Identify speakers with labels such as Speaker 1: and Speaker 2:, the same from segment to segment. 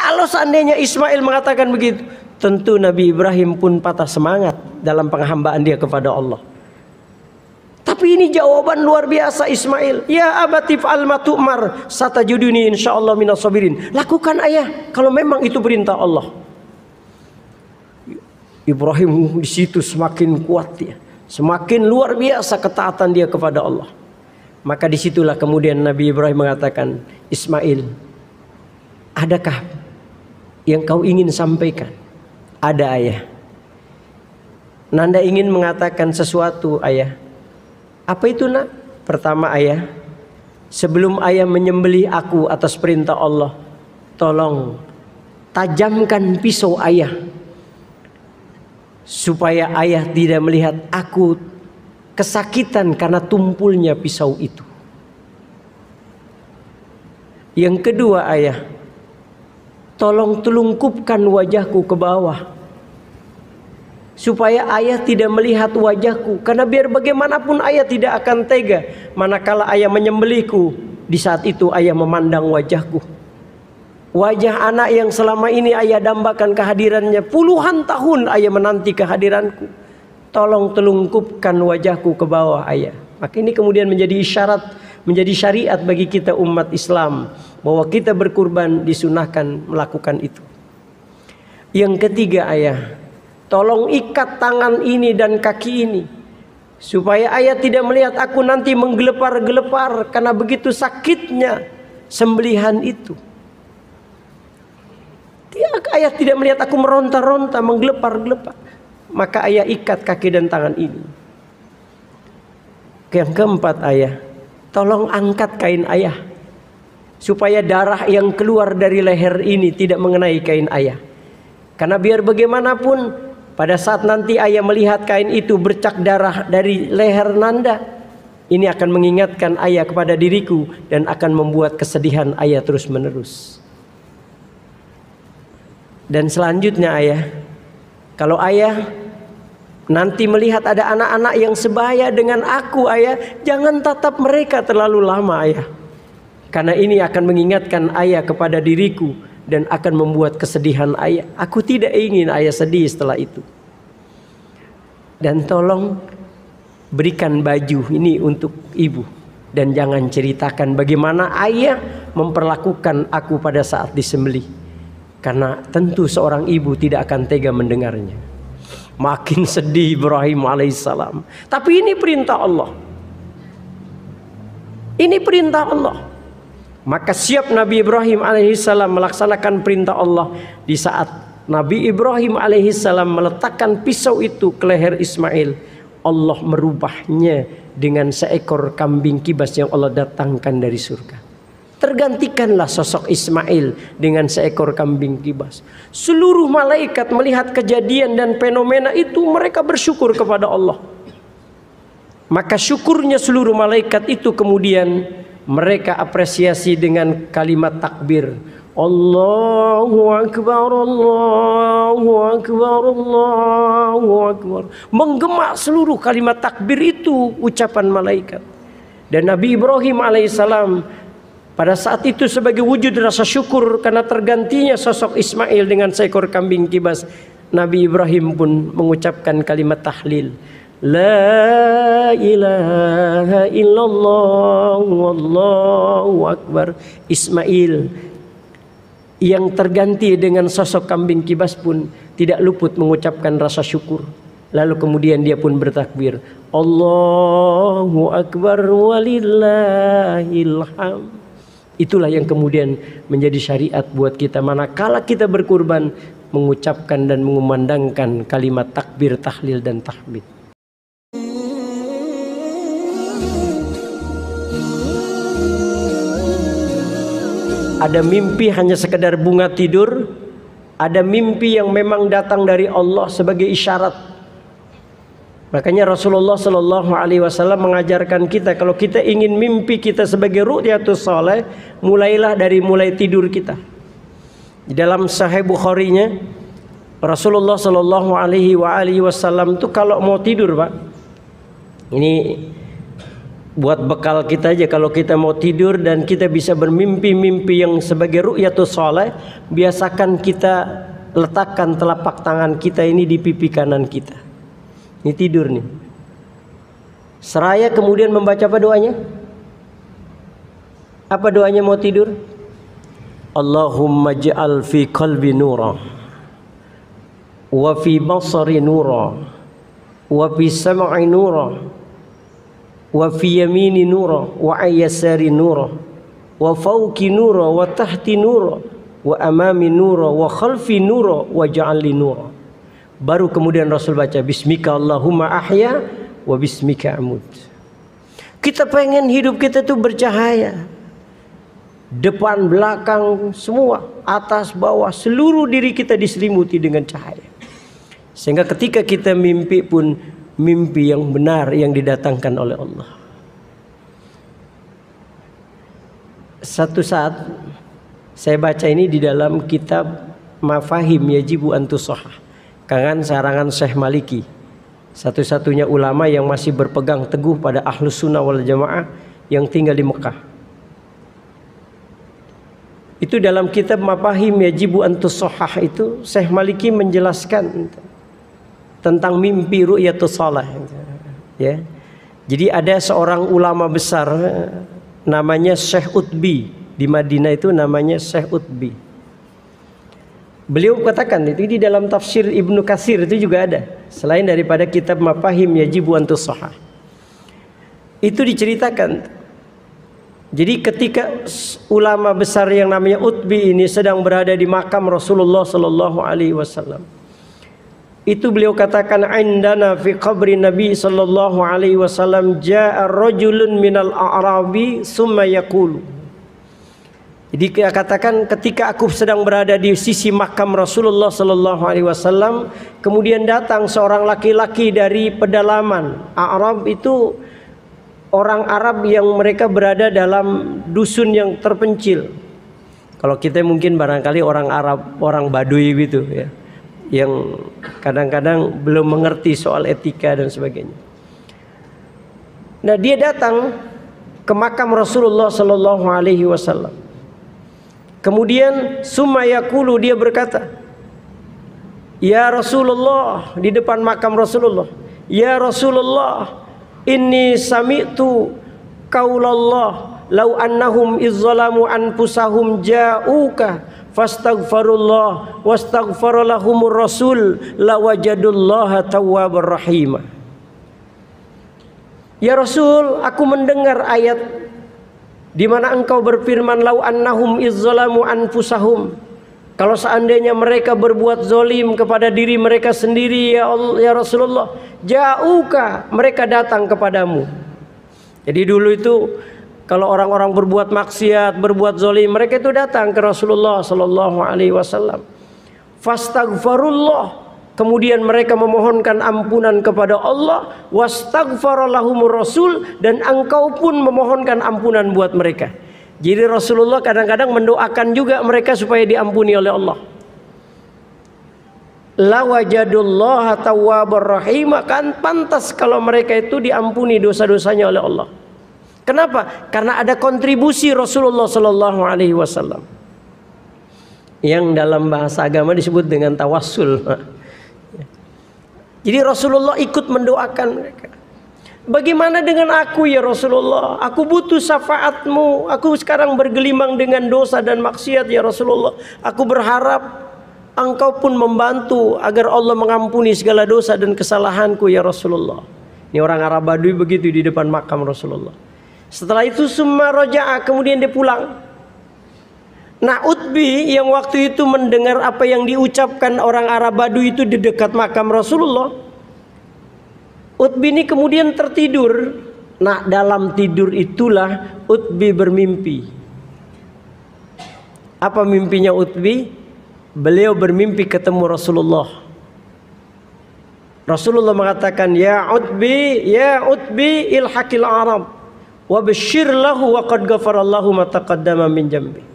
Speaker 1: Kalau seandainya Ismail mengatakan begitu, tentu Nabi Ibrahim pun patah semangat dalam penghambaan dia kepada Allah. Tapi ini jawaban luar biasa Ismail. Ya abati fa'al ma tu'mar satajuduni insyaallah minas sabirin. Lakukan ayah kalau memang itu perintah Allah. Ibrahim di situ semakin kuat dia. Semakin luar biasa ketaatan dia kepada Allah. Maka disitulah kemudian Nabi Ibrahim mengatakan, Ismail, adakah yang kau ingin sampaikan? Ada ayah. Nanda ingin mengatakan sesuatu ayah. Apa itu nak? Pertama ayah, sebelum ayah menyembelih aku atas perintah Allah, tolong tajamkan pisau ayah, supaya ayah tidak melihat aku kesakitan karena tumpulnya pisau itu. Yang kedua ayah, tolong telungkupkan wajahku ke bawah, supaya ayah tidak melihat wajahku. Karena biar bagaimanapun ayah tidak akan tega manakala ayah menyembelihku, di saat itu ayah memandang wajahku. Wajah anak yang selama ini ayah dambakan kehadirannya. Puluhan tahun ayah menanti kehadiranku. Tolong telungkupkan wajahku ke bawah ayah. Maka ini kemudian menjadi isyarat, menjadi syariat bagi kita umat Islam, bahwa kita berkurban disunahkan melakukan itu. Yang ketiga ayah, tolong ikat tangan ini dan kaki ini, supaya ayah tidak melihat aku nanti menggelepar-gelepar karena begitu sakitnya sembelihan itu. Ayah tidak melihat aku meronta-ronta, menggelepar-gelepar. Maka ayah ikat kaki dan tangan ini. Yang keempat ayah, tolong angkat kain ayah, supaya darah yang keluar dari leher ini tidak mengenai kain ayah. Karena biar bagaimanapun, pada saat nanti ayah melihat kain itu bercak darah dari leher Nanda, ini akan mengingatkan ayah kepada diriku dan akan membuat kesedihan ayah terus menerus. Dan selanjutnya ayah, kalau ayah nanti melihat ada anak-anak yang sebaya dengan aku ayah, jangan tatap mereka terlalu lama ayah. Karena ini akan mengingatkan ayah kepada diriku dan akan membuat kesedihan ayah. Aku tidak ingin ayah sedih setelah itu. Dan tolong berikan baju ini untuk ibu. Dan jangan ceritakan bagaimana ayah memperlakukan aku pada saat disembelih. Karena tentu seorang ibu tidak akan tega mendengarnya. Makin sedih Ibrahim alaihissalam. Tapi ini perintah Allah. Ini perintah Allah. Maka siap Nabi Ibrahim alaihissalam melaksanakan perintah Allah. Di saat Nabi Ibrahim alaihissalam meletakkan pisau itu ke leher Ismail, Allah merubahnya dengan seekor kambing kibas yang Allah datangkan dari surga. Tergantikanlah sosok Ismail dengan seekor kambing kibas. Seluruh malaikat melihat kejadian dan fenomena itu, mereka bersyukur kepada Allah. Maka syukurnya seluruh malaikat itu kemudian mereka apresiasi dengan kalimat takbir. Allahu Akbar, Allahu Akbar, Allahu Akbar. Menggema seluruh kalimat takbir itu ucapan malaikat. Dan Nabi Ibrahim alaihissalam pada saat itu sebagai wujud rasa syukur karena tergantinya sosok Ismail dengan seekor kambing kibas, Nabi Ibrahim pun mengucapkan kalimat tahlil. La ilaha illallah wallahu akbar. Ismail yang terganti dengan sosok kambing kibas pun tidak luput mengucapkan rasa syukur. Lalu kemudian dia pun bertakbir, Allahu akbar walillahil hamd. Itulah yang kemudian menjadi syariat buat kita manakala kita berkurban, mengucapkan dan mengumandangkan kalimat takbir, tahlil dan tahmid. Ada mimpi hanya sekedar bunga tidur, ada mimpi yang memang datang dari Allah sebagai isyarat. Makanya Rasulullah Shallallahu Alaihi Wasallam mengajarkan kita, kalau kita ingin mimpi kita sebagai ru'yatus saleh, mulailah dari mulai tidur kita. Di dalam Sahih Bukhari-nya, Rasulullah Shallallahu Alaihi Wasallam itu kalau mau tidur, Pak, ini buat bekal kita aja kalau kita mau tidur dan kita bisa bermimpi-mimpi yang sebagai ru'yatus shalih, biasakan kita letakkan telapak tangan kita ini di pipi kanan kita. Ini tidur nih. Seraya kemudian membaca apa doanya? Apa doanya mau tidur? Allahumma ja'al fi qalbi nura wa fi basari nura wa fi sam'i nura wa fi yamini nura wa ayyasari nura wa fawqi nura wa tahti nura wa amami nura wa khalfi nura wa ja'alli nura. Baru kemudian Rasul baca bismika Allahumma ahya wa bismika amut. Kita pengen hidup kita tuh bercahaya, depan belakang semua, atas bawah, seluruh diri kita diselimuti dengan cahaya, sehingga ketika kita mimpi pun mimpi yang benar yang didatangkan oleh Allah. Satu saat saya baca ini di dalam kitab Mafahim Yajibu Antusahah, karangan sarangan Syekh Maliki, satu-satunya ulama yang masih berpegang teguh pada Ahlus Sunnah wal Jamaah yang tinggal di Mekah. Itu dalam kitab Mafahim Yajibu Antusahah itu Syekh Maliki menjelaskan tentang mimpi ru'yatus shalih, ya. Jadi ada seorang ulama besar namanya Syekh Utbi di Madinah, itu namanya Syekh Utbi. Beliau katakan itu di dalam tafsir Ibnu Katsir itu juga ada, selain daripada kitab Mafahim Yajibu Antusahah. Itu diceritakan. Jadi ketika ulama besar yang namanya Utbi ini sedang berada di makam Rasulullah sallallahu alaihi wasallam, itu beliau katakan, indana fi qabri Nabi sallallahu alaihi wasallam jaa rajulun minal a'rabi summa yaqulu. Jadi dia katakan ketika aku sedang berada di sisi makam Rasulullah sallallahu alaihi wasallam, kemudian datang seorang laki-laki dari pedalaman. A'rab itu orang Arab yang mereka berada dalam dusun yang terpencil. Kalau kita mungkin barangkali orang Arab, orang Baduy gitu ya, yang kadang-kadang belum mengerti soal etika dan sebagainya. Nah, dia datang ke makam Rasulullah sallallahu alaihi wasallam. Kemudian summa yaqulu, dia berkata, ya Rasulullah, di depan makam Rasulullah, ya Rasulullah, inni sami'tu qaulallah law annahum izzalamu anfusahum ja'uka fastaghfirullah wastaghfara lahumur rasul lawajadullaha tawwabar rahima. Ya Rasul, aku mendengar ayat di mana engkau berfirman lau annahum izzalamu anfusahum, kalau seandainya mereka berbuat zolim kepada diri mereka sendiri, ya Allah, ya Rasulullah, ja'uka, mereka datang kepadamu. Jadi dulu itu kalau orang-orang berbuat maksiat, berbuat zolim, mereka itu datang ke Rasulullah sallallahu alaihi wasallam. Fastaghfirullah, kemudian mereka memohonkan ampunan kepada Allah, wastaghfara lahumur rasul, dan engkau pun memohonkan ampunan buat mereka. Jadi Rasulullah kadang-kadang mendoakan juga mereka supaya diampuni oleh Allah. La wajadullaha tawwabar rahim, kan pantas kalau mereka itu diampuni dosa-dosanya oleh Allah. Kenapa? Karena ada kontribusi Rasulullah sallallahu alaihi wasallam yang dalam bahasa agama disebut dengan tawassul. Jadi Rasulullah ikut mendoakan mereka. Bagaimana dengan aku ya Rasulullah? Aku butuh syafaatmu. Aku sekarang bergelimang dengan dosa dan maksiat ya Rasulullah. Aku berharap engkau pun membantu agar Allah mengampuni segala dosa dan kesalahanku ya Rasulullah. Ini orang Arab Baduy begitu di depan makam Rasulullah. Setelah itu summa raja'a, kemudian dia pulang. Nah, Utbi yang waktu itu mendengar apa yang diucapkan orang Arab Baduy itu di dekat makam Rasulullah, Utbi ini kemudian tertidur. Nah, dalam tidur itulah Utbi bermimpi. Apa mimpinya Utbi? Beliau bermimpi ketemu Rasulullah. Rasulullah mengatakan, ya Utbi ilhaqil Arab wa basyir lahu wa qad ghafarallahu ma taqaddama min jambi.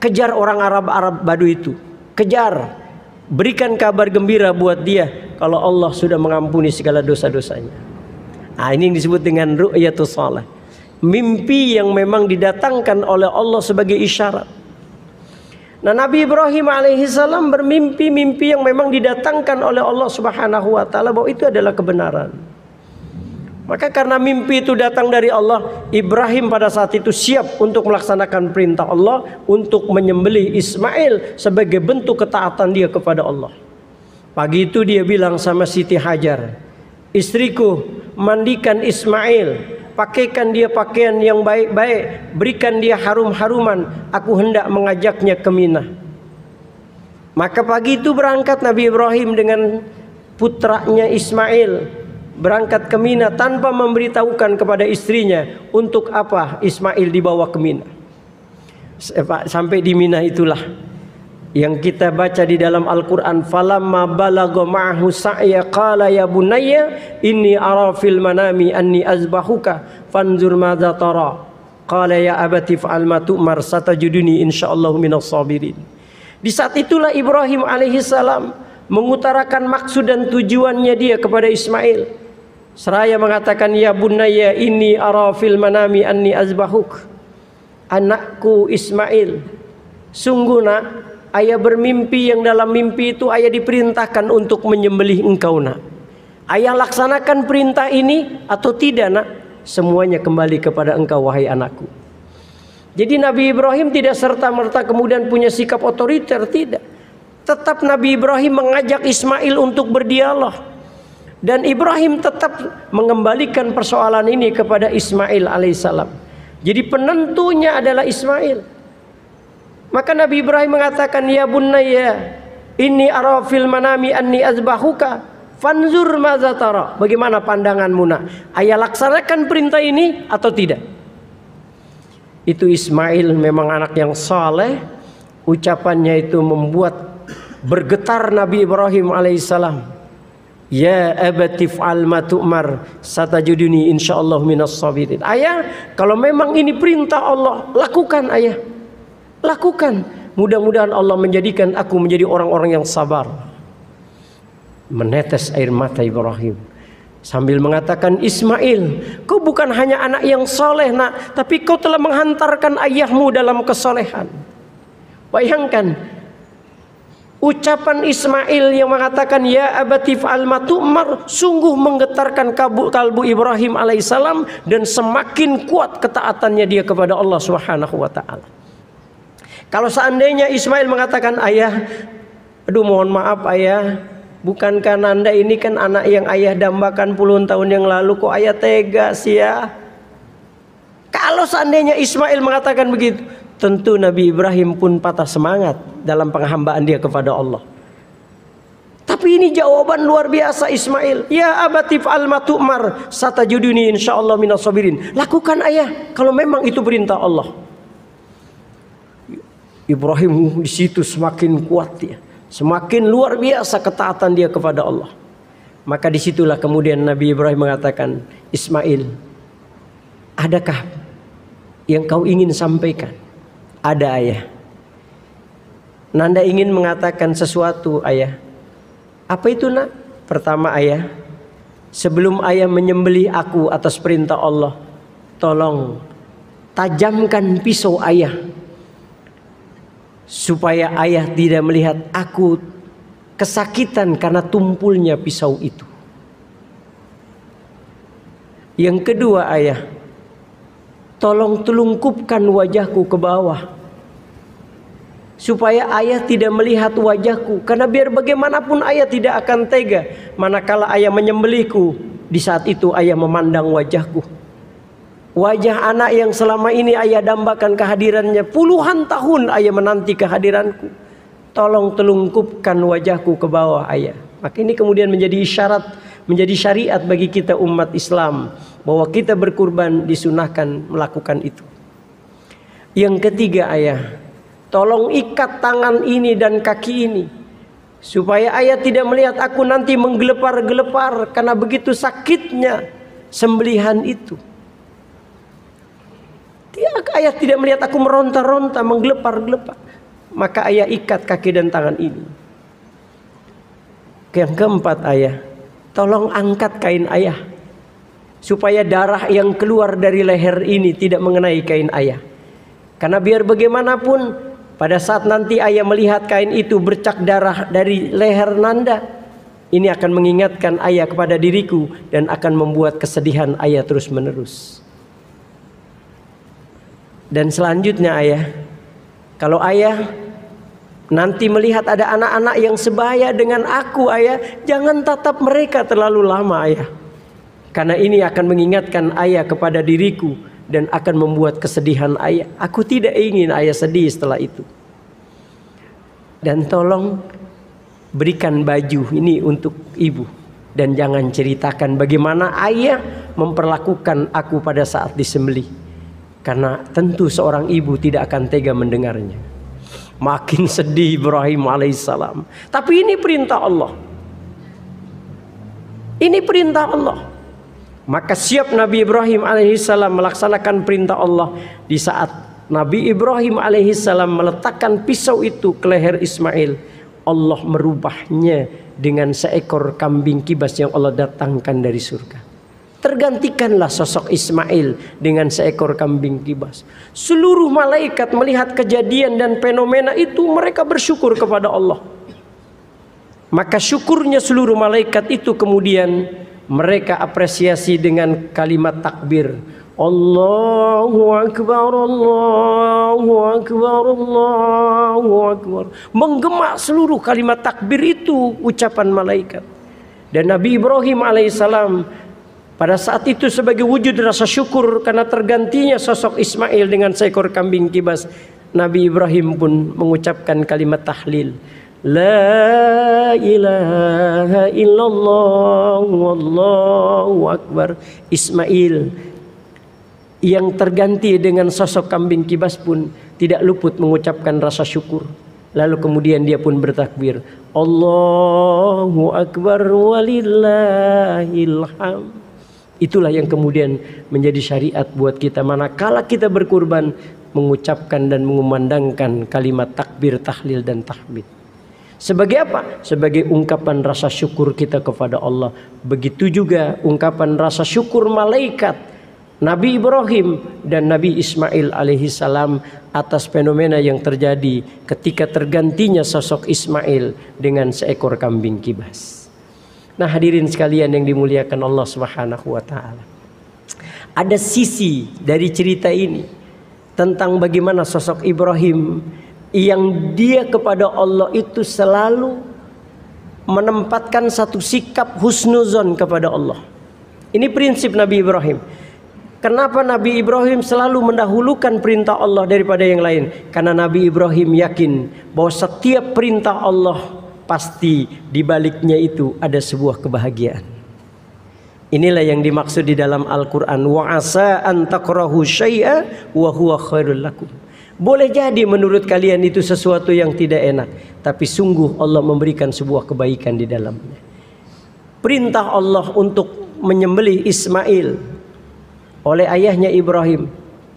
Speaker 1: Kejar orang Arab Baduy itu, kejar, berikan kabar gembira buat dia kalau Allah sudah mengampuni segala dosa-dosanya. Nah, ini yang disebut dengan ru'yatus shalah. Mimpi yang memang didatangkan oleh Allah sebagai isyarat. Nah, Nabi Ibrahim alaihissalam bermimpi mimpi yang memang didatangkan oleh Allah Subhanahu wa taala bahwa itu adalah kebenaran. Maka karena mimpi itu datang dari Allah, Ibrahim pada saat itu siap untuk melaksanakan perintah Allah untuk menyembelih Ismail sebagai bentuk ketaatan dia kepada Allah. Pagi itu dia bilang sama Siti Hajar, istriku, mandikan Ismail, pakaikan dia pakaian yang baik-baik, berikan dia harum-haruman, aku hendak mengajaknya ke Mina. Maka pagi itu berangkat Nabi Ibrahim dengan putranya Ismail, berangkat ke Mina tanpa memberitahukan kepada istrinya untuk apa Ismail dibawa ke Mina. Sampai di Mina itulah yang kita baca di dalam Al-Quran, falamma balagha ma'ahu sa'ya qala ya bunayya inni ara fil manami anni azbahuka fanzur madza tara qala ya abati fa'al ma tu'mar satajuduni insyaallahu minas sabirin. Di saat itulah Ibrahim alaihissalam mengutarakan maksud dan tujuannya dia kepada Ismail. Seraya mengatakan ya bunayya inni ara fil manami anni azbahuk. Anakku Ismail, sungguh nak, ayah bermimpi yang dalam mimpi itu ayah diperintahkan untuk menyembelih engkau nak. Ayah laksanakan perintah ini atau tidak nak? Semuanya kembali kepada engkau wahai anakku. Jadi Nabi Ibrahim tidak serta-merta kemudian punya sikap otoriter, tidak. Tetap Nabi Ibrahim mengajak Ismail untuk berdialog. Dan Ibrahim tetap mengembalikan persoalan ini kepada Ismail alaihissalam. Jadi penentunya adalah Ismail. Maka Nabi Ibrahim mengatakan ya bunayya inni ara fil manami anni azbahuka fanzur madza tara. Bagaimana pandanganmu nak? Ayah laksanakan perintah ini atau tidak? Itu Ismail memang anak yang saleh. Ucapannya itu membuat bergetar Nabi Ibrahim alaihissalam. Ya abati fa'al ma tu'mar satajuduni insyaallah minas sabirin. Ayah, kalau memang ini perintah Allah, lakukan ayah. Lakukan. Mudah-mudahan Allah menjadikan aku menjadi orang-orang yang sabar. Menetes air mata Ibrahim sambil mengatakan, Ismail, kau bukan hanya anak yang soleh nak, tapi kau telah menghantarkan ayahmu dalam kesolehan. Bayangkan ucapan Ismail yang mengatakan ya abati fa'al ma tu'mar sungguh menggetarkan kalbu Ibrahim alaihissalam dan semakin kuat ketaatannya dia kepada Allah Subhanahu wa taala. Kalau seandainya Ismail mengatakan, ayah, aduh mohon maaf ayah, bukankah Nanda ini kan anak yang ayah dambakan puluhan tahun yang lalu, kok ayah tega sih ya? Kalau seandainya Ismail mengatakan begitu, tentu Nabi Ibrahim pun patah semangat dalam penghambaan dia kepada Allah. Tapi ini jawaban luar biasa Ismail. Ya abati fa'al ma tu'mar satajuduni insyaallah minas sabirin. Lakukan ayah kalau memang itu perintah Allah. Ibrahim di situ semakin kuat dia, semakin luar biasa ketaatan dia kepada Allah. Maka disitulah kemudian Nabi Ibrahim mengatakan, Ismail, adakah yang kau ingin sampaikan? Ada ayah. Nanda ingin mengatakan sesuatu ayah. Apa itu nak? Pertama ayah, sebelum ayah menyembelih aku atas perintah Allah, tolong tajamkan pisau ayah supaya ayah tidak melihat aku kesakitan karena tumpulnya pisau itu. Yang kedua ayah, tolong telungkupkan wajahku ke bawah supaya ayah tidak melihat wajahku, karena biar bagaimanapun ayah tidak akan tega manakala ayah menyembelihku. Di saat itu ayah memandang wajahku, wajah anak yang selama ini ayah dambakan kehadirannya, puluhan tahun ayah menanti kehadiranku. Tolong telungkupkan wajahku ke bawah ayah. Maka ini kemudian menjadi isyarat, menjadi syariat bagi kita umat Islam bahwa kita berkurban disunahkan melakukan itu. Yang ketiga ayah, tolong ikat tangan ini dan kaki ini supaya ayah tidak melihat aku nanti menggelepar-gelepar karena begitu sakitnya sembelihan itu. Ayah tidak melihat aku meronta-ronta, menggelepar-gelepar. Maka ayah ikat kaki dan tangan ini. Yang keempat ayah, tolong angkat kain ayah supaya darah yang keluar dari leher ini tidak mengenai kain ayah. Karena biar bagaimanapun pada saat nanti ayah melihat kain itu bercak darah dari leher Nanda, ini akan mengingatkan ayah kepada diriku dan akan membuat kesedihan ayah terus menerus. Dan selanjutnya ayah, kalau ayah nanti melihat ada anak-anak yang sebaya dengan aku ayah, jangan tatap mereka terlalu lama ayah. Karena ini akan mengingatkan ayah kepada diriku dan akan membuat kesedihan ayah. Aku tidak ingin ayah sedih setelah itu. Dan tolong berikan baju ini untuk ibu. Dan jangan ceritakan bagaimana ayah memperlakukan aku pada saat disembelih. Karena tentu seorang ibu tidak akan tega mendengarnya. Makin sedih Ibrahim alaihissalam. Tapi ini perintah Allah. Ini perintah Allah. Maka siap Nabi Ibrahim alaihissalam melaksanakan perintah Allah. Di saat Nabi Ibrahim alaihissalam meletakkan pisau itu ke leher Ismail, Allah merubahnya dengan seekor kambing kibas yang Allah datangkan dari surga. Tergantikanlah sosok Ismail dengan seekor kambing kibas. Seluruh malaikat melihat kejadian dan fenomena itu, mereka bersyukur kepada Allah. Maka syukurnya seluruh malaikat itu kemudian mereka apresiasi dengan kalimat takbir. Allahu Akbar, Allahu Akbar, Allahu Akbar. Menggema seluruh kalimat takbir itu ucapan malaikat. Dan Nabi Ibrahim alaihissalam pada saat itu sebagai wujud rasa syukur karena tergantinya sosok Ismail dengan seekor kambing kibas, Nabi Ibrahim pun mengucapkan kalimat tahlil. La ilaha illallah wallahu akbar. Ismail yang terganti dengan sosok kambing kibas pun tidak luput mengucapkan rasa syukur. Lalu kemudian dia pun bertakbir, Allahu akbar walillahil hamd. Itulah yang kemudian menjadi syariat buat kita manakala kita berkurban, mengucapkan dan mengumandangkan kalimat takbir, tahlil dan tahmid. Sebagai apa? Sebagai ungkapan rasa syukur kita kepada Allah. Begitu juga ungkapan rasa syukur malaikat Nabi Ibrahim dan Nabi Ismail alaihissalam atas fenomena yang terjadi ketika tergantinya sosok Ismail dengan seekor kambing kibas. Nah, hadirin sekalian yang dimuliakan Allah Subhanahu wa taala. Ada sisi dari cerita ini tentang bagaimana sosok Ibrahim yang dia kepada Allah itu selalu menempatkan satu sikap husnuzon kepada Allah. Ini prinsip Nabi Ibrahim. Kenapa Nabi Ibrahim selalu mendahulukan perintah Allah daripada yang lain? Karena Nabi Ibrahim yakin bahwa setiap perintah Allah pasti di baliknya itu ada sebuah kebahagiaan. Inilah yang dimaksud di dalam Al-Quran. Wa asa an takrahu syai'a wa huwa khairul lakum. Boleh jadi menurut kalian itu sesuatu yang tidak enak, tapi sungguh Allah memberikan sebuah kebaikan di dalamnya. Perintah Allah untuk menyembelih Ismail oleh ayahnya Ibrahim.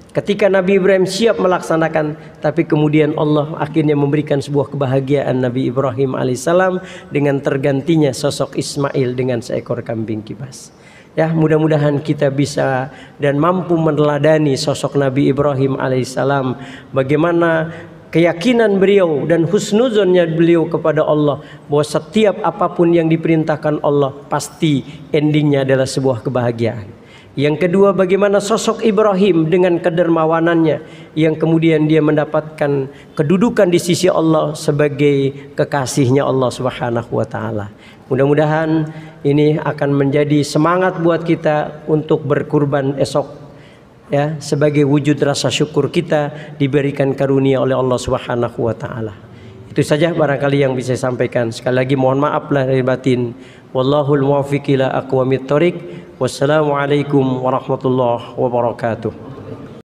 Speaker 1: Ketika Nabi Ibrahim siap melaksanakan, tapi kemudian Allah akhirnya memberikan sebuah kebahagiaan Nabi Ibrahim alaihissalam dengan tergantinya sosok Ismail dengan seekor kambing kibas. Ya, mudah-mudahan kita bisa dan mampu meneladani sosok Nabi Ibrahim alaihissalam, bagaimana keyakinan beliau dan husnuzonnya beliau kepada Allah bahwa setiap apapun yang diperintahkan Allah pasti endingnya adalah sebuah kebahagiaan. Yang kedua, bagaimana sosok Ibrahim dengan kedermawanannya yang kemudian dia mendapatkan kedudukan di sisi Allah sebagai kekasihnya Allah Subhanahu wa taala. Mudah-mudahan ini akan menjadi semangat buat kita untuk berkurban esok, ya, sebagai wujud rasa syukur kita diberikan karunia oleh Allah Subhanahu wa taala. Itu saja barangkali yang bisa saya sampaikan. Sekali lagi mohon maaf lahir batin. Wallahul muwaffiq ila aqwamit thoriq. Wassalamualaikum warahmatullahi wabarakatuh.